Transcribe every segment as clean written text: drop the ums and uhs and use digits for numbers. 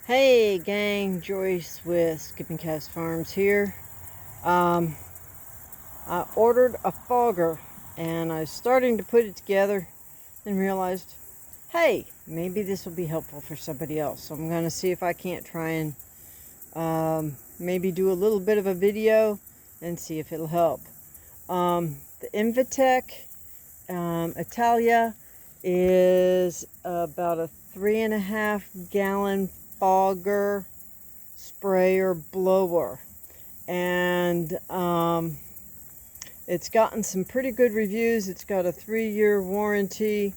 Hey gang, Joyce with Skipping Cast Farms here. I ordered a fogger and I was starting to put it together and realized, hey, maybe this will be helpful for somebody else. So I'm going to see if I can't try and maybe do a little bit of a video and see if it'll help. The Invatech Italia is about a 3.5 gallon fogger sprayer blower, and it's gotten some pretty good reviews. It's got a 3-year warranty,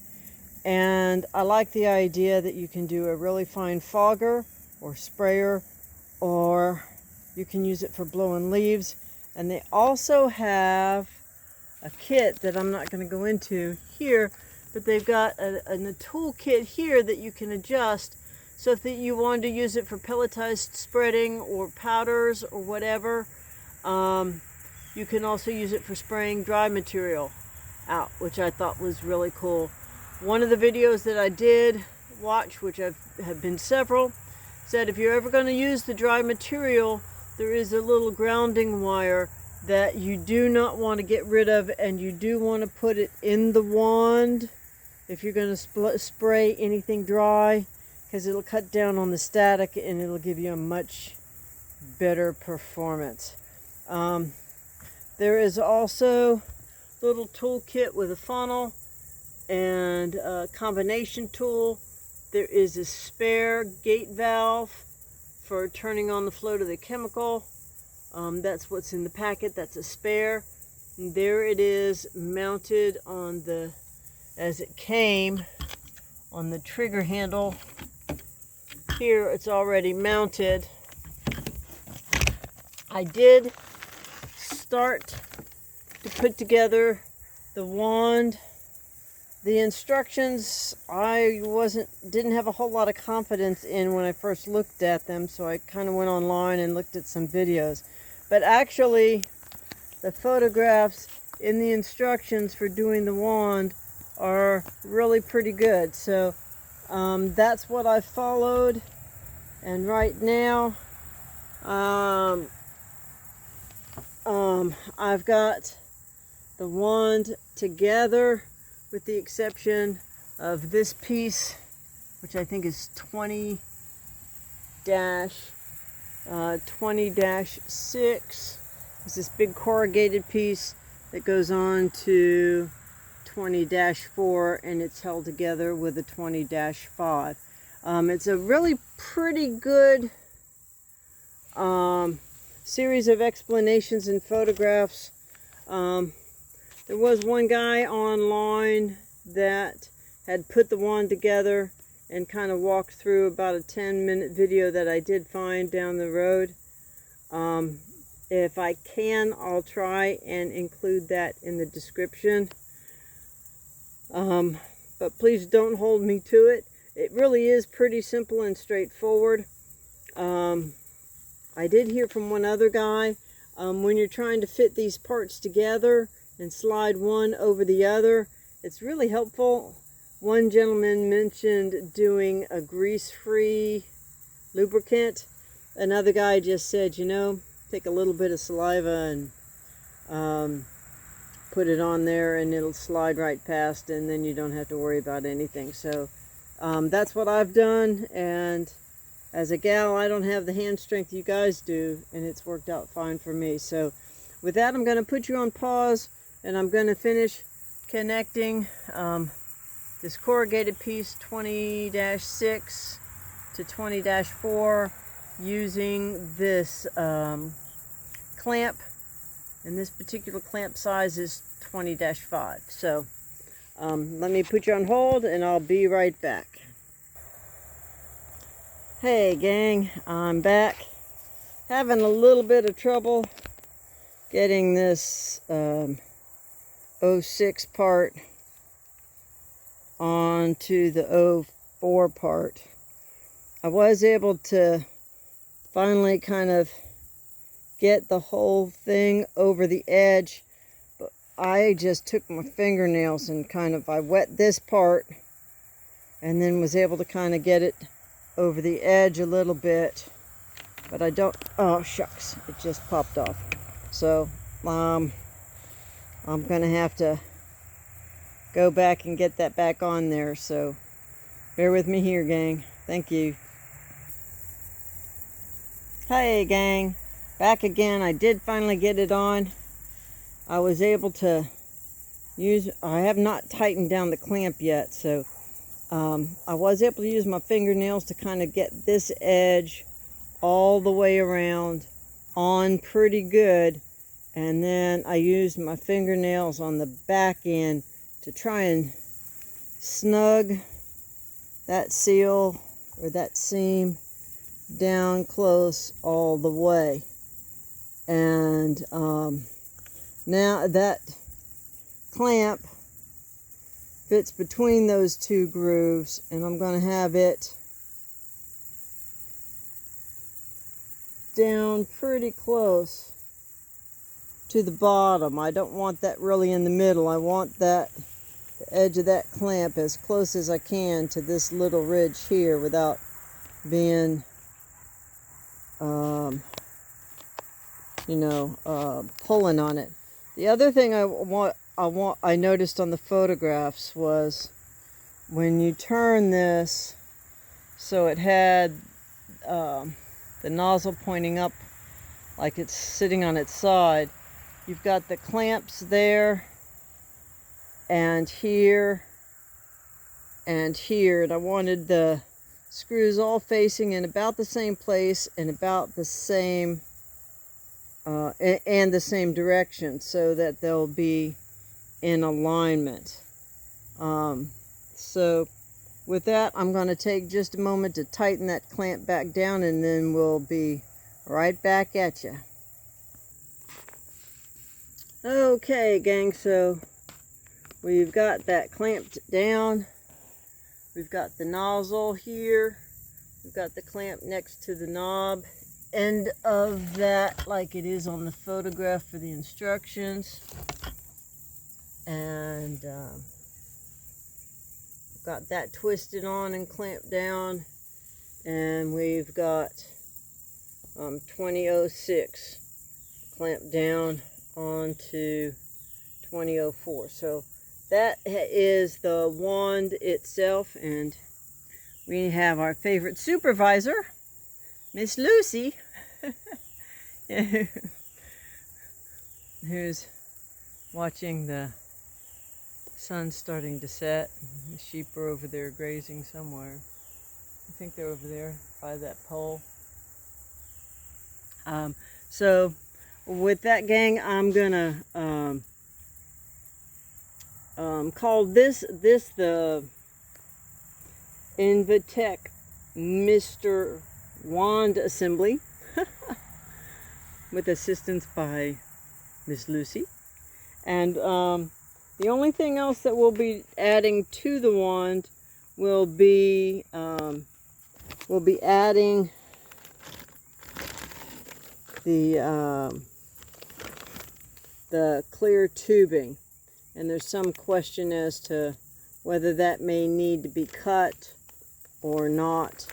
and I like the idea that you can do a really fine fogger or sprayer, or you can use it for blowing leaves. And they also have a kit that I'm not going to go into here, but they've got a tool kit here that you can adjust. So if you wanted to use it for pelletized spreading or powders or whatever, you can also use it for spraying dry material out, which I thought was really cool. One of the videos that I did watch, which have been several, said if you're ever going to use the dry material, there is a little grounding wire that you do not want to get rid of, and you do want to put it in the wand if you're going to spray anything dry, because it'll cut down on the static and it'll give you a much better performance. There is also a little tool kit with a funnel and a combination tool. There is a spare gate valve for turning on the flow to the chemical. That's what's in the packet. That's a spare. And there it is, mounted on the, as it came, on the trigger handle. Here it's already mounted. I did start to put together the wand. The instructions I didn't have a whole lot of confidence in when I first looked at them, so I kind of went online and looked at some videos. But actually, the photographs in the instructions for doing the wand are really pretty good. So that's what I followed, and right now I've got the wand together, with the exception of this piece, which I think is 20-6. It's this big corrugated piece that goes on to 20-4, and it's held together with a 20-5. It's a really pretty good series of explanations and photographs. There was one guy online that had put the wand together and kind of walked through about a 10-minute video that I did find down the road. If I can, I'll try and include that in the description. But please don't hold me to it. It really is pretty simple and straightforward. I did hear from one other guy, when you're trying to fit these parts together and slide one over the other, it's really helpful. One gentleman mentioned doing a grease-free lubricant. Another guy just said, you know, take a little bit of saliva and put it on there and it'll slide right past, and then you don't have to worry about anything. So that's what I've done, and as a gal, I don't have the hand strength you guys do, and it's worked out fine for me. So with that, I'm going to put you on pause, and I'm going to finish connecting this corrugated piece 20-6 to 20-4 using this clamp, and this particular clamp size is 20-5. So let me put you on hold, and I'll be right back. Hey gang, I'm back. Having a little bit of trouble getting this 06 part onto the 04 part. I was able to finally kind of get the whole thing over the edge, but I just took my fingernails and I wet this part and then was able to kind of get it over the edge a little bit, but I don't, oh shucks, it just popped off. So I'm gonna have to go back and get that back on there, so bear with me here, gang. Thank you. Hey gang, back again. I did finally get it on. I was able to I have not tightened down the clamp yet, so I was able to use my fingernails to kind of get this edge all the way around on pretty good, and then I used my fingernails on the back end to try and snug that seal or that seam down close all the way. And now that clamp fits between those two grooves, and I'm going to have it down pretty close to the bottom. I don't want that really in the middle. I want that the edge of that clamp as close as I can to this little ridge here without being pulling on it. The other thing I noticed on the photographs was when you turn this so it had the nozzle pointing up like it's sitting on its side, you've got the clamps there and here and here, and I wanted the screws all facing in about the same place and about the same and the same direction, so that they'll be in alignment. So with that, I'm going to take just a moment to tighten that clamp back down, and then we'll be right back at you. Okay gang, so we've got that clamped down. We've got the nozzle here. We've got the clamp next to the knob end of that, like it is on the photograph for the instructions. And got that twisted on and clamped down. And we've got 2006 clamped down onto 2004. So that is the wand itself, and we have our favorite supervisor, Miss Lucy, who's watching the sun starting to set. The sheep are over there grazing somewhere. I think they're over there by that pole. So with that gang, I'm gonna call this the Invatech Mr. Wand Assembly with assistance by Miss Lucy. And the only thing else that we'll be adding to the wand will be adding the clear tubing. And there's some question as to whether that may need to be cut or not,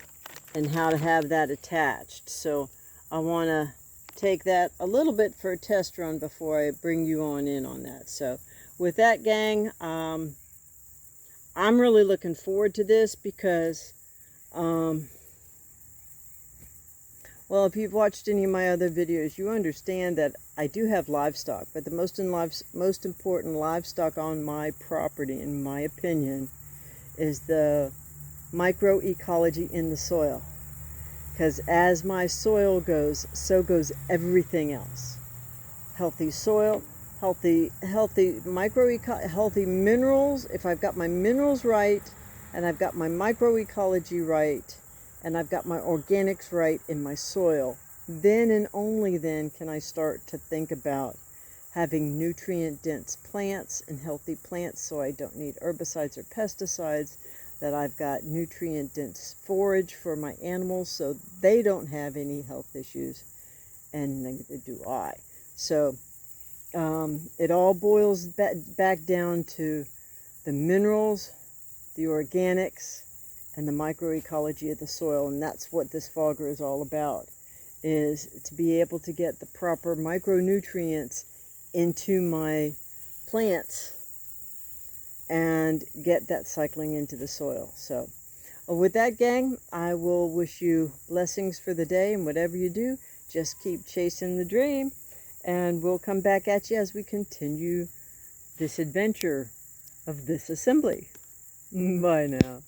and how to have that attached. So I want to take that a little bit for a test run before I bring you on in on that. So with that gang, I'm really looking forward to this because well, if you've watched any of my other videos, you understand that I do have livestock, but the most important livestock on my property, in my opinion, is the microecology in the soil. Because as my soil goes, so goes everything else. Healthy soil, healthy minerals. If I've got my minerals right, and I've got my microecology right, and I've got my organics right in my soil, then and only then can I start to think about having nutrient-dense plants and healthy plants, so I don't need herbicides or pesticides, that I've got nutrient-dense forage for my animals so they don't have any health issues, and neither do I. So it all boils back down to the minerals, the organics, and the microecology of the soil. And that's what this fogger is all about, is to be able to get the proper micronutrients into my plants and get that cycling into the soil. So with that, gang, I will wish you blessings for the day, and whatever you do, just keep chasing the dream, and we'll come back at you as we continue this adventure of this assembly. Bye now.